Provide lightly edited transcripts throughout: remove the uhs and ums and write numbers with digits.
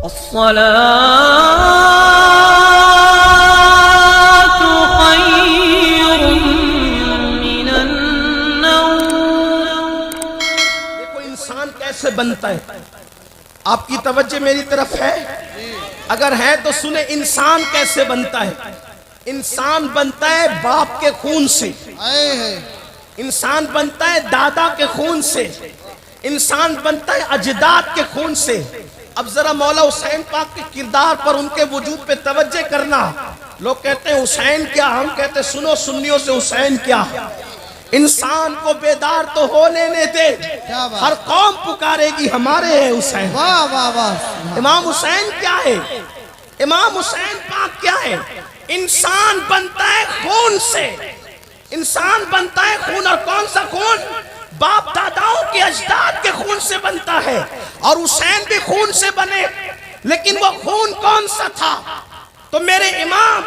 अस्सलातु खैरुम मिनन नौम। देखो इंसान कैसे बनता है, आपकी तवज्जो मेरी तरफ है? अगर है तो सुने, इंसान कैसे बनता है। इंसान बनता है बाप के खून से, इंसान बनता है दादा के खून से, इंसान बनता है अजदाद के खून से। अब जरा मौला हुसैन पाक के किरदार पर, उनके वजूद पे तवज्जो करना। लोग कहते हैं हुसैन क्या, हम कहते हैं सुनो सुन्नियों से हुसैन क्या। इंसान को बेदार तो हो लेने दे, हर कौम पुकारेगी हमारे है हुसैन। वाह वाह वाह। इमाम हुसैन क्या है, इमाम हुसैन पाक क्या है? इंसान बनता है खून से, इंसान बनता है खून। और कौन सा खून? बाप दादाओं के अजदाद के खून से बनता है। और हुसैन भी खून से बने, लेकिन वो खून कौन सा था? तो मेरे इमाम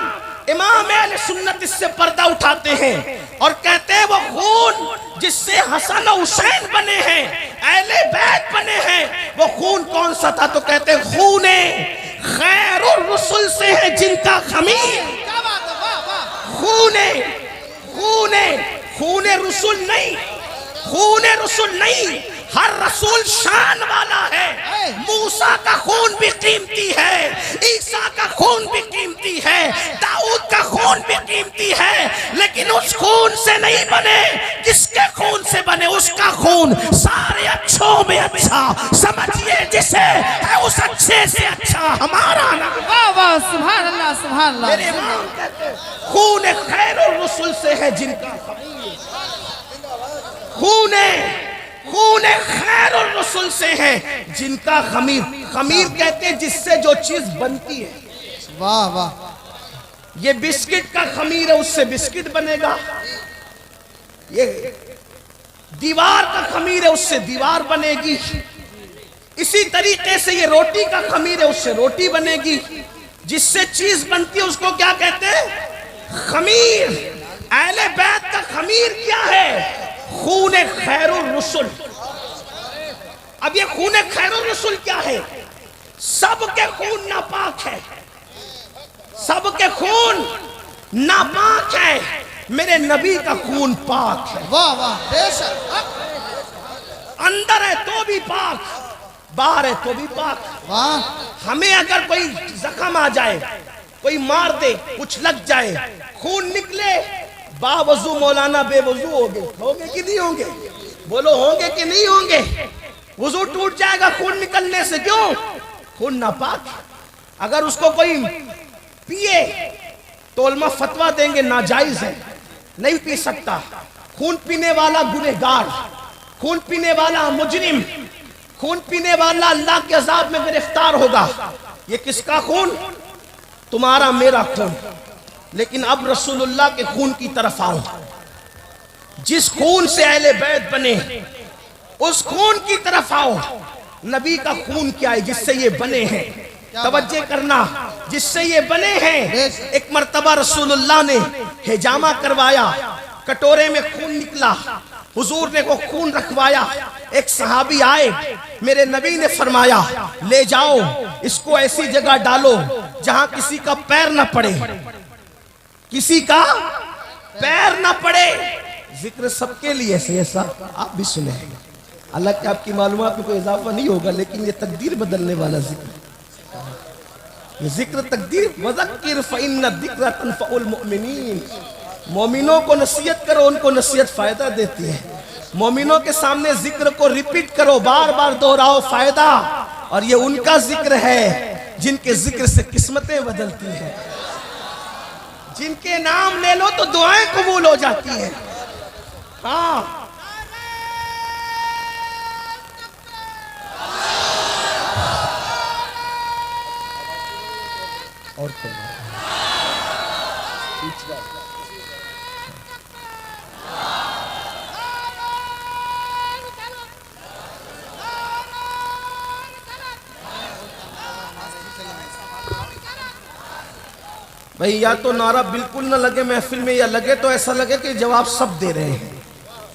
अहले सुन्नत इससे पर्दा उठाते हैं और कहते हैं वो खून जिससे हसन और हुसैन बने हैं, अहले बैत बने हैं, वो खून कौन सा था? तो कहते हैं खूने खैरुर रसूल से है जिनका खमीर। खूने खूने खूने रसूल नहीं, खूने रसूल नहीं, हर रसूल शान वाला है। मूसा का खून भी कीमती है, ईसा का खून भी कीमती है, दाऊद का खून भी कीमती है, लेकिन उस खून से नहीं बने जिसके खून से बने। उसका खून सारे अच्छों में अच्छा, समझिए जिसे है उस अच्छे से अच्छा हमारा नाम। वाह वाह, सुभान अल्लाह सुभान अल्लाह। मेरे इमाम कहते हैं खून खैरुर रसूल से है जिनका खूने खैरुर रसूल से है जिनका खमीर। खमीर कहते हैं जिससे जो चीज बनती है। वाह वाह। ये बिस्किट का खमीर है, उससे बिस्किट बनेगा। ये दीवार का खमीर है, उससे दीवार बनेगी। इसी तरीके से ये रोटी का खमीर है, उससे रोटी बनेगी। जिससे चीज बनती है उसको क्या कहते हैं? खमीर। अहले बैत का खमीर क्या है? खूने खैरुर रसूल। अब ये खूने खैरुर रसूल क्या है? सबके खून नापाक है, सबके खून नापाक है, मेरे नबी का खून पाक है। वाह वाह, बेशक। अंदर है तो भी पाक, बाहर है तो भी पाक। वाह। हमें अगर कोई जख्म आ जाए, कोई मार दे, कुछ लग जाए, खून निकले, बावजू मौलाना बेवजू होंगे कि नहीं होंगे? बोलो होंगे कि नहीं होंगे? वजू टूट जाएगा खून निकलने से। क्यों? खून नापाक। अगर उसको कोई पिए तो उलमा फतवा देंगे नाजायज है, नहीं पी सकता। खून पीने वाला गुनहगार, खून पीने वाला मुजरिम, खून पीने वाला अल्लाह के अज़ाब में गिरफ्तार होगा। ये किसका खून? तुम्हारा मेरा खून। लेकिन अब रसूलुल्लाह के खून की तरफ आओ। जिस खून से अहले बैत बने उस खून की तरफ आओ। नबी का खून क्या है जिससे ये बने हैं? तवज्जो करना, जिससे ये बने हैं। एक मर्तबा रसूलुल्लाह ने हिजामा करवाया, कटोरे में खून निकला, हुजूर ने वो खून रखवाया। एक सहाबी आए, मेरे नबी ने फरमाया ले जाओ, इसको ऐसी जगह डालो जहां किसी का पैर न पड़े, किसी का पैर ना पड़े। जिक्र सबके लिए से ऐसा आप भी सुने। हालांकि आपकी मालूमात में कोई इजाफा नहीं होगा, लेकिन ये तकदीर बदलने वाला जिक्र, ये जिक्र तकदीर। वज़क्किर फ़इन्न ज़िक्रा तनफ़उल मुमिनीन। मोमिनों को नसीहत करो, उनको नसीहत फायदा देती है। मोमिनों के सामने जिक्र को रिपीट करो, बार बार दोहराओ, फायदा। और ये उनका जिक्र है जिनके जिक्र से किस्मतें बदलती हैं। जिनके नाम ले लो तो दुआएं कबूल हो जाती हैं। हाँ, और भाई, या तो नारा बिल्कुल ना लगे महफिल में, या लगे तो ऐसा लगे कि जवाब सब दे रहे हैं।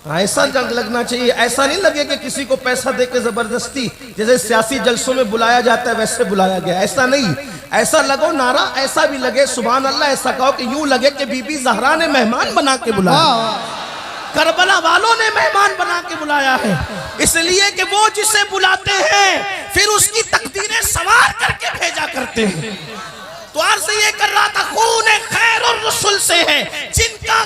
ऐसा जंग लगना चाहिए। ऐसा नहीं लगे कि किसी को पैसा दे के जबरदस्ती जैसे सियासी जलसों में बुलाया जाता है वैसे बुलाया गया, ऐसा नहीं। ऐसा लगो नारा ऐसा भी लगे सुभान अल्लाह, ऐसा कहो कि यूं लगे कि बीबी ज़हरा ने मेहमान बना के बुलाया, करबला वालों ने मेहमान बना के बुलाया है। इसलिए कि वो जिसे बुलाते हैं फिर उसकी तकदीरें सवार करके भेजा करते हैं। तो अर्ज ये कर रहा था खून खैर और रसूल से है जिनके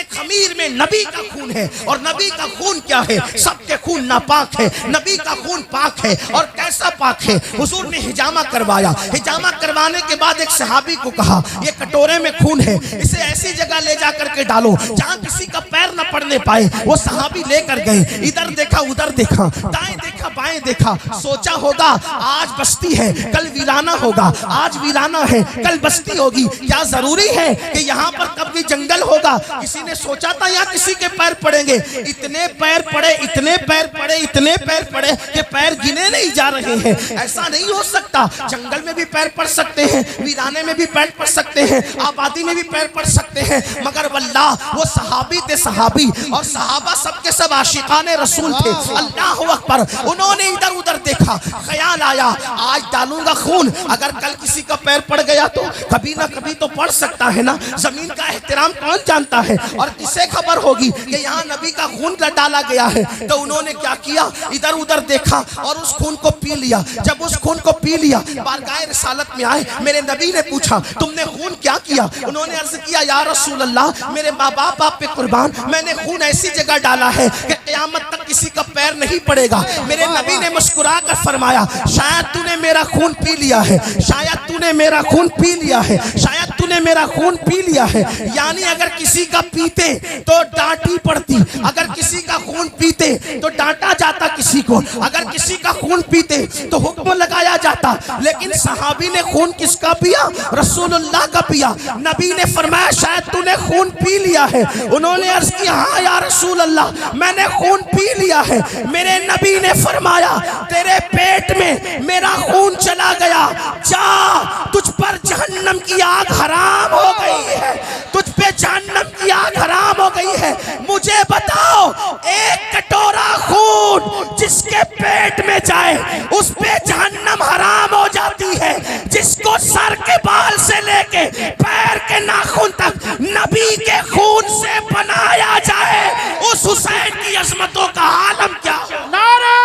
खमीर में नबी का खून है। और नबी का खून क्या है? सबके खून नापाक है, नबी का खून पाक है। और कैसा पाक है? हुजूर ने हिजामा करवाया, हिजामा करवाने के बाद एक सहाबी को कहा ये कटोरे में खून है, इसे ऐसी जगह ले जा करके डालो जहां किसी का पैर न पड़ने पाए। वो सहाबी लेकर गए, इधर देखा उधर देखा, दाएं देखा बाएं देखा, सोचा होगा आज बस्ती है कल वीराना होगा, आज वीराना है कल बस्ती होगी, क्या जरूरी है कि यहाँ पर कभी जंगल होगा? किसी ने सोचा था यहाँ किसी के पैर पड़ेंगे? इतने पैर पड़े, इतने पैर पड़े, इतने पैर पड़े कि पैर गिने नहीं जा रहे हैं। ऐसा नहीं हो सकता, जंगल में भी पैर पड़ सकते हैं, वीराने में भी पैर पड़ सकते हैं, आबादी में भी पैर पड़ सकते हैं। मगर वल्लाह वो सहाबी थे, सहाबी और सहाबा सबके सब आशिकाने रसूल थे। अल्लाह अकबर। उन्होंने इधर उधर देखा, ख्याल आया आज डालूंगा खून, अगर कल किसी का पैर पड़ गया तो कभी ना कभी तो पड़ सकता है ना। जमीन का एहतराम कौन जानता है? और किसे खबर होगी कि यहाँ नबी का खून डाला गया है? तो उन्होंने क्या किया, इधर उधर देखा और उस खून को पी लिया। जब उस खून को पी लिया, बारगाह रिसालत में आए, मेरे नबी ने पूछा तुमने खून क्या किया? उन्होंने अर्ज किया या रसूल अल्लाह, मेरे माँ बाप आप पे कुर्बान, मैंने खून ऐसी जगह डाला है कि क़यामत तक किसी का पैर नहीं पड़ेगा। मेरे नबी ने मुस्कुरा कर फरमाया शायद तूने मेरा खून पी लिया है, शायद तूने मेरा खून पी लिया है, शायद तूने मेरा खून पी लिया है। यानी अगर किसी का पीते तो डांटी पड़ती, अगर किसी का खून पीते तो डांटा जाता किसी को, अगर किसी का खून पीते तो हुक्म लगाया जाता। लेकिन सहाबी ने खून किसका पिया? रसूलुल्लाह का पिया। नबी ने फरमाया शायद तूने खून पी लिया है। उन्होंने अर्ज किया हाँ या रसूल अल्लाह मैंने खून पी लिया है। मेरे नबी ने फरमाया तेरे पेट में मेरा खून चला गया, जा तुझ पर जहन्नम की आग हराम हो गई है, तुझ पे जहन्नम की आग हराम हो गई है। मुझे बताओ एक कटोरा खून जिसके पेट में जाए उस पे जहन्नम हराम हो जाती है। जिसको सर के बाल से लेके पैर के नाखून तक नबी के खून से बनाया जाए, उस हुसैन की अजमतों का आलम क्या हो? नारे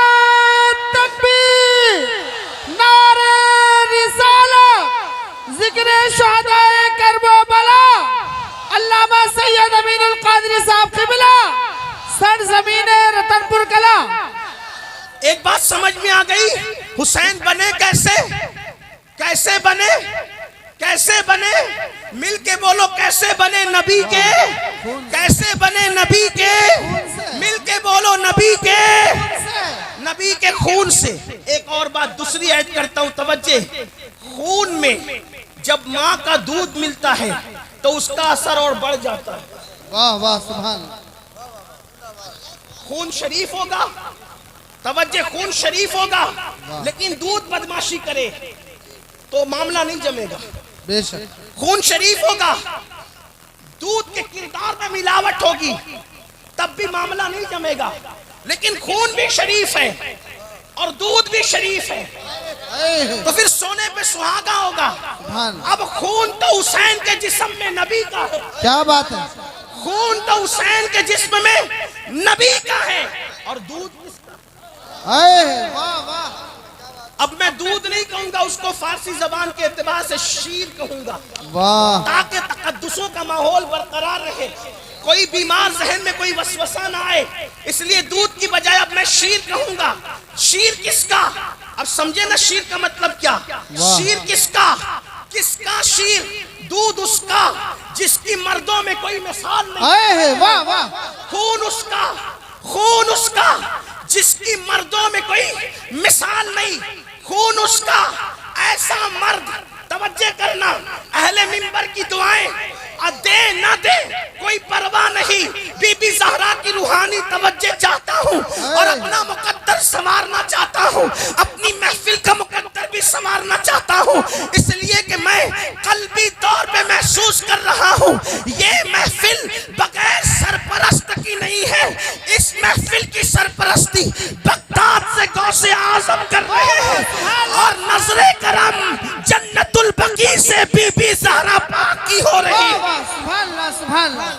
तकबीर, नारे रिसालत, जिक्र शुहदाए करबला, अल्लामा सैयद अमीनुल कादरी साहब क़िबला, सरज़मीने रतनपुर कला। एक बात समझ में आ गई, हुसैन बने कैसे? कैसे बने? कैसे बने? मिल के बोलो कैसे बने नबी के? कैसे बने नबी के? मिल के बोलो नबी के, नबी के खून से। एक और बात दूसरी ऐड करता हूं, तवज्जे। खून में जब माँ का दूध मिलता है तो उसका असर और बढ़ जाता है। वाह वाह सुभान। खून शरीफ होगा, तवज्जे, खून शरीफ होगा, लेकिन दूध बदमाशी करे तो मामला नहीं जमेगा। बेशक खून शरीफ होगा, दूध के किरदार में मिलावट होगी तब भी मामला नहीं जमेगा। लेकिन खून भी शरीफ है और दूध भी शरीफ है तो फिर सोने पे सुहागा होगा। अब खून तो हुसैन के जिस्म में नबी का है। क्या बात है? खून तो हुसैन के जिस्म में नबी का है और दूध किसका? वाह वाह। अब मैं दूध नहीं कहूंगा, उसको फारसी जबान के एतबार से शीर कहूंगा, वाह, ताकि तकद्दुसों का माहौल बरकरार रहे, कोई बीमार जहन में कोई वसवसा ना आए। इसलिए दूध की बजाय अब मैं शीर कहूंगा। शीर किसका? अब समझे ना शीर का मतलब क्या? शीर किसका? किसका शीर? दूध उसका जिसकी मर्दों में कोई मिसाल नहीं। वाह वाह। खून उसका, खून उसका जिसकी मर्दों में कोई मिसाल नहीं। खून उसका ऐसा मर्द, तवज्जो करना, अहले मिंबर की दुआएं दे ना दे कोई परवाह नहीं। बीबी ज़हरा की रूहानी तवज्जो चाहता हूँ और अपना मुकद्दर संवारना चाहता हूँ, अपनी महफिल का मुकद्दर भी संवारना चाहता हूँ। इसलिए कि मैं कल्बी तौर पे महसूस कर रहा हूँ ये महफिल बगैर सरपरस्त की वही से बीबी ज़हरा पाक की हो रही। वाह वाह सुभान अल्लाह सुभान अल्लाह।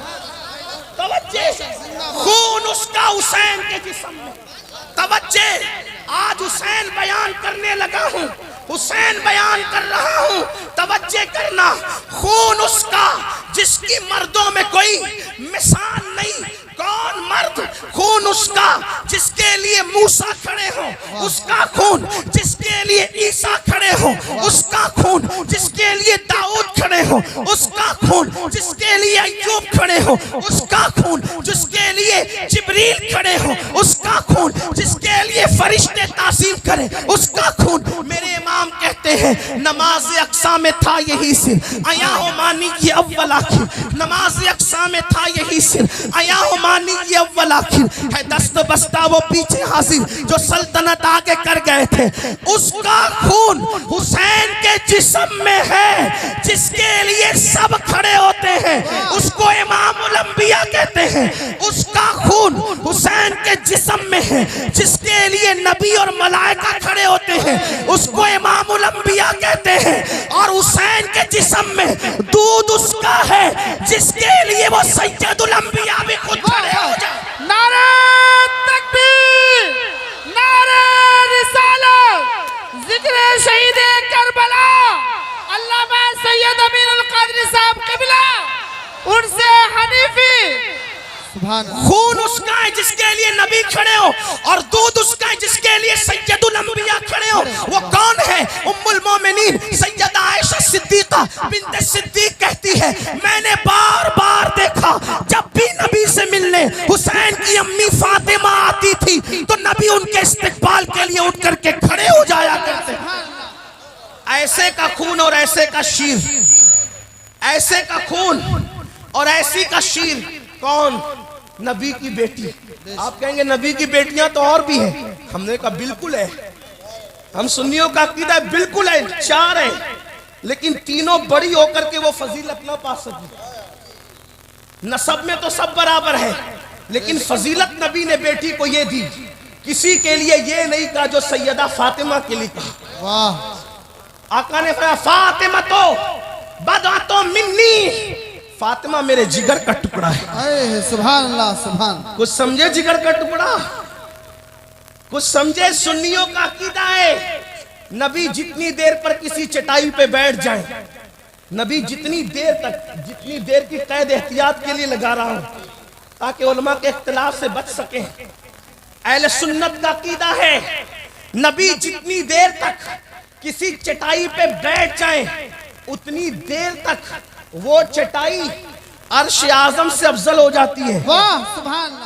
तवज्जे, खून उसका हुसैन के जिस्म में। तवज्जे, आज हुसैन बयान करने लगा हूं, हुसैन बयान कर रहा हूं, तवज्जे करना। खून उसका जिसकी मर्दों में कोई मिसाल नहीं। कौन मर्द? खून उसका जिसके लिए मूसा खड़े हो, उसका खून जिसके लिए ईसा खड़े हो, उसका खून जिसके लिए दाऊद खड़े हो, उसका खून जिसके लिए अय्यूब खड़े हो, उसका खून जिसके लिए जिब्रील खड़े हो, उसका खून जिसके लिए फरिश्ते तासीम करें, उसका खून। मेरे इमाम कहते हैं नमाज अक्सा में था यही सिर, आया हो मानी ये अव्वल आखिर। नमाज अक्सा में था यही सिर, आया हो मानी ये अव्वल आखिर। है दस्त बस्ता वो पीछे हाजिर जो सल्तनत आगे कर गए थे। उसका खून हुसैन के जिस्म में है जिसके लिए सब खड़े होते हैं, उसको इमामुल अंबिया कहते हैं। उसका खून हुसैन के जिस्म में है जिसके लिए नबी और मलाइका खड़े होते हैं, उसको इमामुल अंबिया कहते हैं। और हुसैन के जिस्म में दूध उसका है जिसके लिए वो सैयदुल अंबिया भी खुद खड़े हो जाए। नारे तकबीर, नारे रिसालत, जिक्र शहीद करबला अल्लामा सैयद अमीरुल कादरी साहब क़िबला, उनसे हनीफी। खून उसका है जिसके लिए नबी खड़े हो, और दूध उसका है जिसके लिए सैयदुल अंबिया खड़े हो। वो कौन है? उम्मुल मोमिनीन सैयदा आयशा सिद्दीका बिन्त सिद्दीक कहती है, मैंने बार बार देखा जब भी नबी से मिलने हुसैन की अम्मी फातिमा आती थी तो नबी उनके इस्तकबाल के लिए उठ करके खड़े हो जाया करते। ऐसे का खून और ऐसे का शीर, ऐसे का खून और ऐसी का शीर। कौन? नबी की बेटी। आप कहेंगे नबी की बेटियां तो और भी हैं। हमने कहा बिल्कुल है, हम सुन्नियों का अकीदा बिल्कुल है, 4 है, लेकिन तीनों बड़ी होकर के वो फजीलत ना पा सकी। नसब में तो सब बराबर है, लेकिन फजीलत नबी ने बेटी को ये दी, किसी के लिए ये नहीं कहा जो सैयदा फातिमा के लिए कहा। वाह। आका ने फरमाया फातिमा तो बदा तो मिन्नी, फातिमा मेरे जिगर का टुकड़ा है। सुभान अल्लाह सुभान। कुछ समझे जिगर का टुकड़ा? कुछ समझे? सुन्नियों का अकीदा है नबी जितनी देर पर किसी चटाई पे बैठ जाए, नबी जितनी देर की कैद एहतियात के लिए लगा रहा हूं ताकि उलमा के इख्तिलाफ से बच सके। अहले सुन्नत का अकीदा है नबी जितनी देर तक किसी चटाई पे बैठ जाए उतनी देर तक वो चटाई अर्श आजम से अफजल हो जाती है। वाह सुभान अल्लाह।